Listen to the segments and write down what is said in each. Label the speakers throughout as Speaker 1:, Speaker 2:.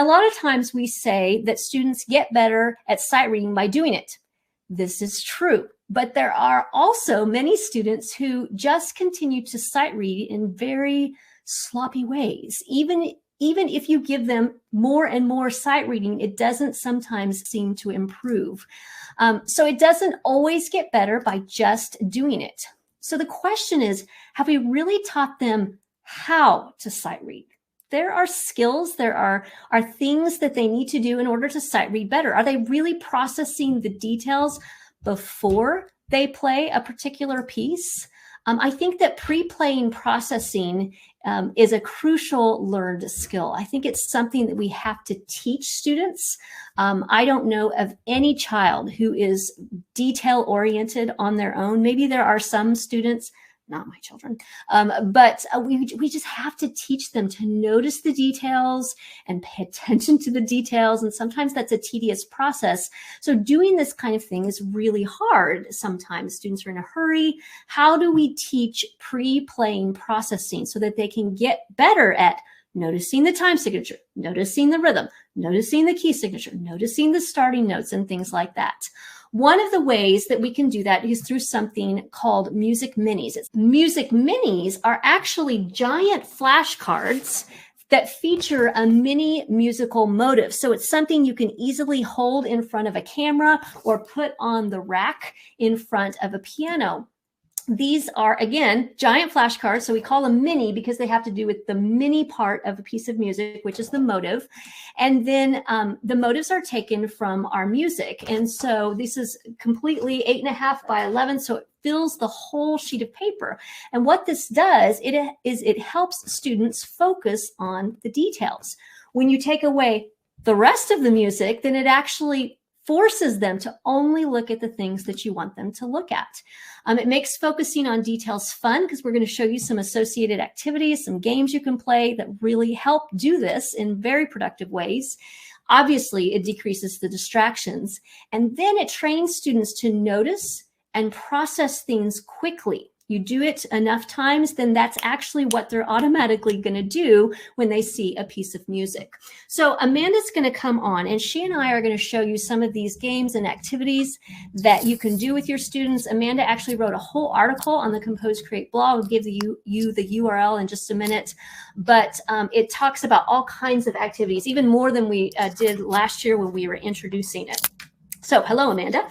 Speaker 1: A lot of times we say that students get better at sight reading by doing it. This is true, but there are also many students who just continue to sight read in very sloppy ways. Even if you give them more and more sight reading, it doesn't sometimes seem to improve. So it doesn't always get better by just doing it. So the question is, have we really taught them how to sight read? There are skills, there are things that they need to do in order to sight read better. Are they really processing the details before they play a particular piece? I think that pre-playing processing is a crucial learned skill. I think it's something that we have to teach students. I don't know of any child who is detail-oriented on their own. Maybe there are some students, not my children, but we just have to teach them to notice the details and pay attention to the details. And sometimes that's a tedious process. So doing this kind of thing is really hard. Sometimes students are in a hurry. How do we teach pre-playing processing so that they can get better at noticing the time signature, noticing the rhythm, noticing the key signature, noticing the starting notes and things like that? One of the ways that we can do that is through something called music minis. Music minis are actually giant flashcards that feature a mini musical motive. So it's something you can easily hold in front of a camera or put on the rack in front of a piano. These are, again, giant flashcards. So we call them mini because they have to do with the mini part of a piece of music, which is the motive. And then the motives are taken from our music. And so this is completely 8.5 by 11. So it fills the whole sheet of paper. And what this does, it helps students focus on the details. When you take away the rest of the music, then it actually forces them to only look at the things that you want them to look at. It makes focusing on details fun because we're going to show you some associated activities, some games you can play that really help do this in very productive ways. Obviously, it decreases the distractions, and then it trains students to notice and process things quickly. You do it enough times, then that's actually what they're automatically going to do when they see a piece of music. So Amanda's going to come on, and she and I are going to show you some of these games and activities that you can do with your students. Amanda actually wrote a whole article on the Compose Create blog. I'll give you the URL in just a minute, but it talks about all kinds of activities, even more than we did last year when we were introducing it. So hello, Amanda.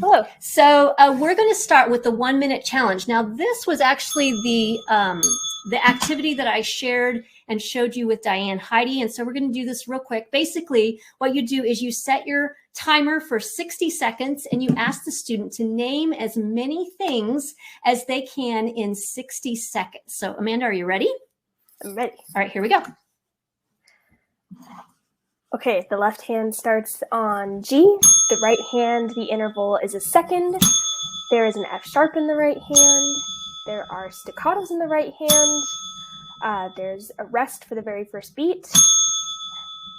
Speaker 1: Hello. So we're going to start with the 1-minute challenge. Now, this was actually the activity that I shared and showed you with Diane Heidi. And so we're going to do this real quick. Basically, what you do is you set your timer for 60 seconds and you ask the student to name as many things as they can in 60 seconds. So Amanda, are you ready?
Speaker 2: I'm ready.
Speaker 1: All right, here we go.
Speaker 2: Okay, the left hand starts on G. The right hand, the interval is a second. There is an F sharp in the right hand. There are staccatos in the right hand. There's a rest for the very first beat.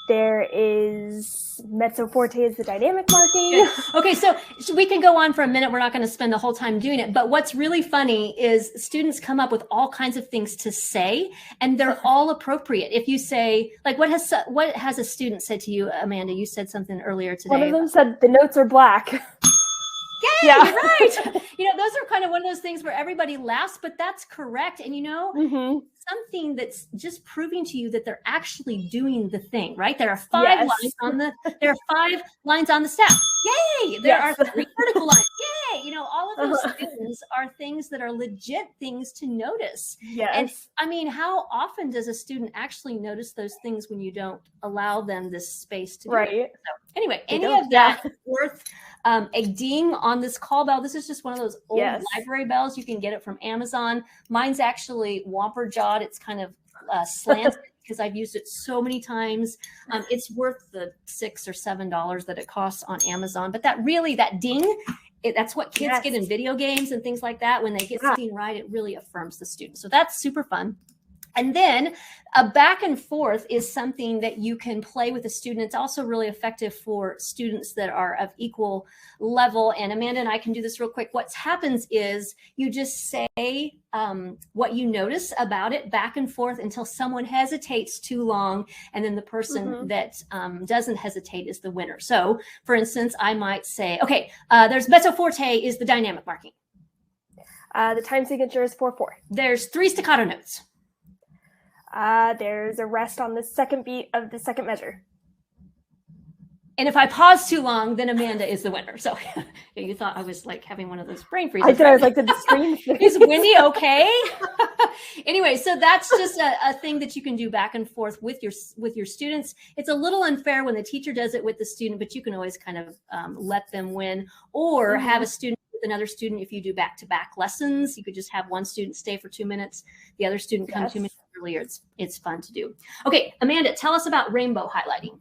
Speaker 2: There is mezzo forte is the dynamic marking.
Speaker 1: Okay, so we can go on for a minute. We're not going to spend the whole time doing it. But what's really funny is students come up with all kinds of things to say, and they're all appropriate. If you say, like, what has a student said to you, Amanda? You said something earlier today.
Speaker 2: One of them said the notes are black.
Speaker 1: Yay, yeah. Right. You know, those are kind of one of those things where everybody laughs, but that's correct. And, you know, something that's just proving to you that they're actually doing the thing, right? There are five lines on the staff. Yay. There are 3 vertical lines. Yay. You know, all of those things are things that are legit things to notice.
Speaker 2: Yes.
Speaker 1: And I mean, how often does a student actually notice those things when you don't allow them this space to do it? So anyway, any of that is worth a ding on this call bell. This is just one of those old library bells. You can get it from Amazon. Mine's actually whomper jawed. It's kind of slanted because I've used it so many times. It's worth the $6 or $7 that it costs on Amazon. But that ding, that's what kids get in video games and things like that. When they get something right, it really affirms the student. So that's super fun. And then a back and forth is something that you can play with a student. It's also really effective for students that are of equal level. And Amanda and I can do this real quick. What happens is you just say what you notice about it back and forth until someone hesitates too long. And then the person that doesn't hesitate is the winner. So for instance, I might say, okay, there's mezzo forte is the dynamic marking.
Speaker 2: The time signature is 4/4.
Speaker 1: There's 3 staccato notes.
Speaker 2: There's a rest on the second beat of the second measure.
Speaker 1: And if I pause too long, then Amanda is the winner. So you thought I was like having one of those brain freezes.
Speaker 2: I did. I was like, did the stream?
Speaker 1: Is Wendy okay? Anyway, so that's just a thing that you can do back and forth with your students. It's a little unfair when the teacher does it with the student, but you can always kind of let them win, or have a student with another student. If you do back-to-back lessons, you could just have one student stay for 2 minutes, the other student come 2 minutes earlier. It's fun to do. Okay, Amanda, tell us about rainbow highlighting.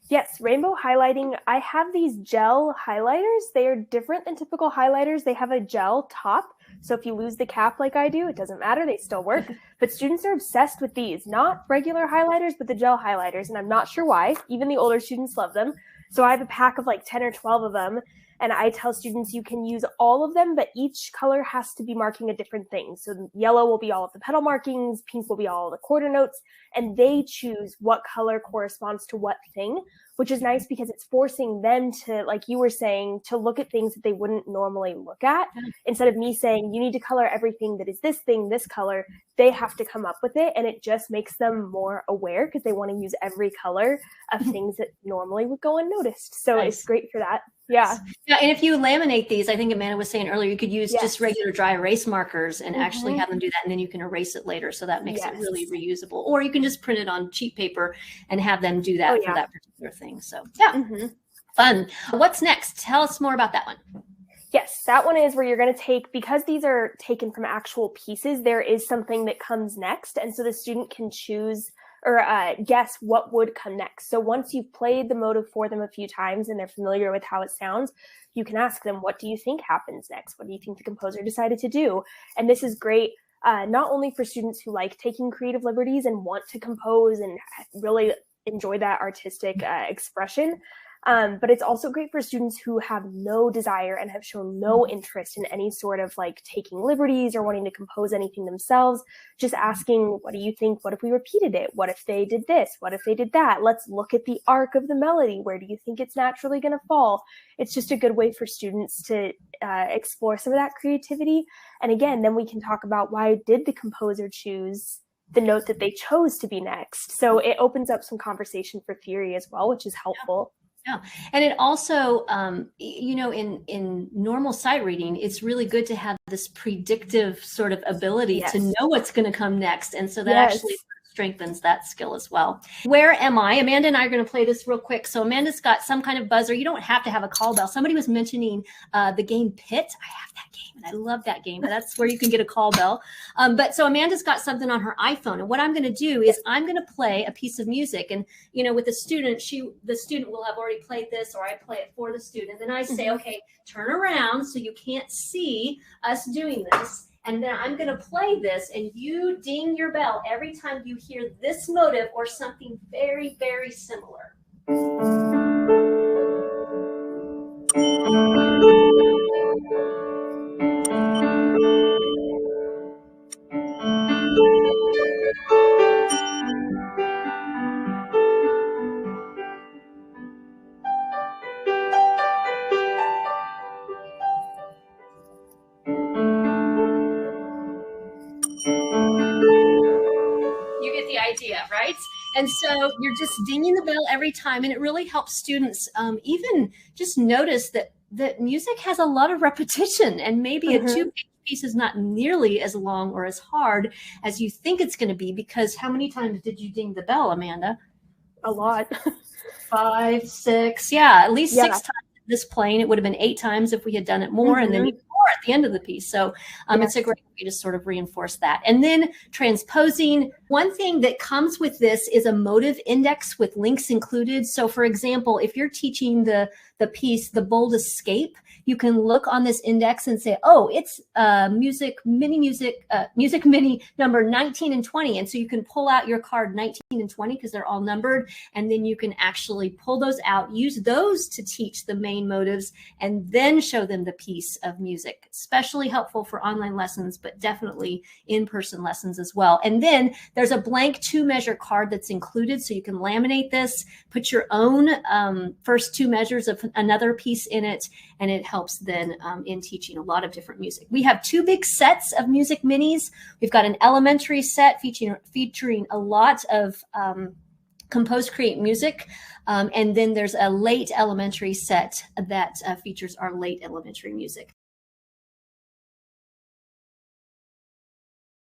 Speaker 2: Yes, rainbow highlighting. I have these gel highlighters. They are different than typical highlighters. They have a gel top. So if you lose the cap like I do, it doesn't matter. They still work. But students are obsessed with these, not regular highlighters, but the gel highlighters. And I'm not sure why. Even the older students love them. So I have a pack of like 10 or 12 of them. And I tell students you can use all of them, but each color has to be marking a different thing. So yellow will be all of the pedal markings, pink will be all of the quarter notes, and they choose what color corresponds to what thing, which is nice because it's forcing them to, like you were saying, to look at things that they wouldn't normally look at. Instead of me saying, you need to color everything that is this thing, this color, they have to come up with it. And it just makes them more aware because they want to use every color of things that normally would go unnoticed. So It's great for that. Yeah.
Speaker 1: And if you laminate these, I think Amanda was saying earlier, you could use just regular dry erase markers and actually have them do that. And then you can erase it later. So that makes it really reusable. Or you can just print it on cheap paper and have them do that for that particular thing. So fun. What's next? Tell us more about that one.
Speaker 2: Yes, that one is where you're going to take, because these are taken from actual pieces, there is something that comes next. And so the student can choose or guess what would come next. So once you've played the motive for them a few times and they're familiar with how it sounds, you can ask them, what do you think happens next? What do you think the composer decided to do? And this is great, not only for students who like taking creative liberties and want to compose and really enjoy that artistic expression, but it's also great for students who have no desire and have shown no interest in any sort of like taking liberties or wanting to compose anything themselves. Just asking, what do you think? What if we repeated it? What if they did this? What if they did that? Let's look at the arc of the melody. Where do you think it's naturally going to fall? It's just a good way for students to explore some of that creativity. And again, then we can talk about, why did the composer choose the note that they chose to be next? So it opens up some conversation for theory as well, which is helpful.
Speaker 1: Yeah. And it also, in normal sight reading, it's really good to have this predictive sort of ability to know what's going to come next. And so that actually strengthens that skill as well. Where am I? Amanda and I are going to play this real quick. So Amanda's got some kind of buzzer. You don't have to have a call bell. Somebody was mentioning the game Pit. I have that game and I love that game. That's where you can get a call bell. But so Amanda's got something on her iPhone. And what I'm going to do is I'm going to play a piece of music. And, with the student, the student will have already played this, or I play it for the student. Then I say, okay, turn around so you can't see us doing this. And then I'm going to play this, and you ding your bell every time you hear this motive or something very, very similar. Idea, right? And so you're just dinging the bell every time, and it really helps students even just notice that music has a lot of repetition, and maybe a 2-page piece is not nearly as long or as hard as you think it's going to be, because how many times did you ding the bell, Amanda?
Speaker 2: A lot.
Speaker 1: 5, 6, at least 6 times this playing. It would have been 8 times if we had done it more, and then even more at the end of the piece. So it's a great way to sort of reinforce that. And then transposing. One thing that comes with this is a motive index with links included. So for example, if you're teaching the piece, The Bold Escape, you can look on this index and say, oh, it's music mini number 19 and 20. And so you can pull out your card 19 and 20 because they're all numbered. And then you can actually pull those out, use those to teach the main motives, and then show them the piece of music. Especially helpful for online lessons, but definitely in-person lessons as well. And then there's a blank 2-measure card that's included. So you can laminate this, put your own first 2 measures of another piece in it, and it helps then in teaching a lot of different music. We have 2 big sets of music minis. We've got an elementary set featuring a lot of compose, create music. And then there's a late elementary set that features our late elementary music.